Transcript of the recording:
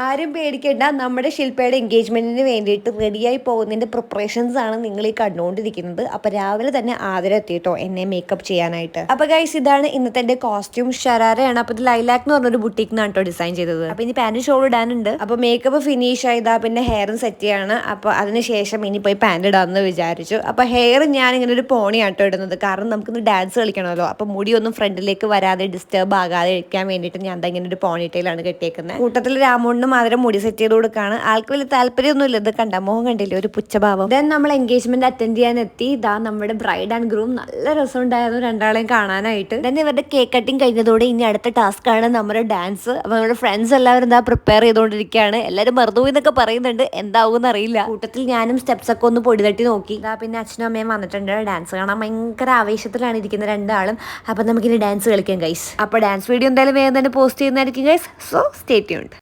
ആരും പേടിക്കേണ്ട, നമ്മുടെ ശില്പയുടെ എൻഗേജ്മെന്റിന് വേണ്ടിയിട്ട് റെഡിയായി പോകുന്നതിന്റെ പ്രിപ്പറേഷൻസ് ആണ് നിങ്ങൾ ഈ കണ്ടുകൊണ്ടിരിക്കുന്നത്. അപ്പൊ രാവിലെ തന്നെ ആദരം എത്തിയിട്ടോ എന്നെ മേക്കപ്പ് ചെയ്യാനായിട്ട്. അപ്പൊ ഗൈസ്, ഇതാണ് ഇന്നത്തെ എന്റെ കോസ്റ്റ്യൂം. ഷരാരയാണ്. അപ്പൊ ഇത് ലൈലാക്ക് എന്ന് പറഞ്ഞൊരു ബുട്ടീക്കിനാണ് കേട്ടോ ഡിസൈൻ ചെയ്തത്. അപ്പൊ ഇനി പാന്റ് ഷോൾ ഇടാനുണ്ട്. അപ്പൊ മേക്കപ്പ് ഫിനിഷ് ആയതാ, പിന്നെ ഹെയറും സെറ്റ് ചെയ്യാണ്. അപ്പൊ അതിനുശേഷം ഇനി പോയി പാന്റ് ഇടാന്ന് വിചാരിച്ചു. അപ്പൊ ഹെയർ ഞാൻ ഇങ്ങനെ ഒരു പോണി ആട്ടോ ഇടുന്നത്, കാരണം നമുക്കിന്ന് ഡാൻസ് കളിക്കണമല്ലോ. അപ്പൊ മുടിയൊന്നും ഫ്രണ്ടിലേക്ക് വരാതെ ഡിസ്റ്റർബ് ആകാതെ ഇരിക്കാൻ വേണ്ടിയിട്ട് ഞാൻ ഇങ്ങനെ ഒരു പോണിറ്റയിലാണ് കെട്ടിയേക്കുന്നത്. കൂട്ടത്തിൽ രാമോണ്ട് മാതിരം മുടി സെറ്റ് ചെയ്ത് കൊടുക്കാണ്. ആൾക്ക് വലിയ താല്പര്യമൊന്നുമില്ല. ഇത് കണ്ട മോഹം കണ്ടില്ലേ, ഒരു പുച്ഛഭാവം. ദെൻ നമ്മൾ എൻഗേജ്മെന്റ് അറ്റൻഡ് ചെയ്യാൻ എത്തി. ഇതാ നമ്മുടെ ബ്രൈഡ് ആൻഡ് ഗ്രൂം. നല്ല രസമുണ്ടായിരുന്നു രണ്ടാളെയും കാണാനായിട്ട്. ദെൻ ഇവരുടെ കേക്ക് കട്ടിങ് കഴിഞ്ഞതോടെ ഇനി അടുത്ത ടാസ്ക് ആണ് നമ്മുടെ ഡാൻസ്. അപ്പൊ നമ്മുടെ ഫ്രണ്ട്സ് എല്ലാവരും എന്താ പ്രിപ്പയർ ചെയ്തുകൊണ്ടിരിക്കുകയാണ്. എല്ലാവരും മറുതുപോയി എന്നൊക്കെ പറയുന്നുണ്ട്, എന്താവും അറിയില്ല. കൂട്ടത്തിൽ ഞാനും സ്റ്റെപ്സ് ഒക്കെ ഒന്ന് പൊടി തട്ടി നോക്കി. ഇതാ പിന്നെ അച്ഛനും അമ്മയും വന്നിട്ടുണ്ട്. ഡാൻസ് കാണാൻ ഭയങ്കര ആവേശത്തിലാണ് ഇരിക്കുന്ന രണ്ടാളും. അപ്പൊ നമുക്കിനി ഡാൻസ് കളിക്കാം ഗൈസ്. അപ്പൊ ഡാൻസ് വീഡിയോ എന്തായാലും വേഗം തന്നെ പോസ്റ്റ് ചെയ്യുന്നതായിരിക്കും ഗൈസ്. So stay tuned.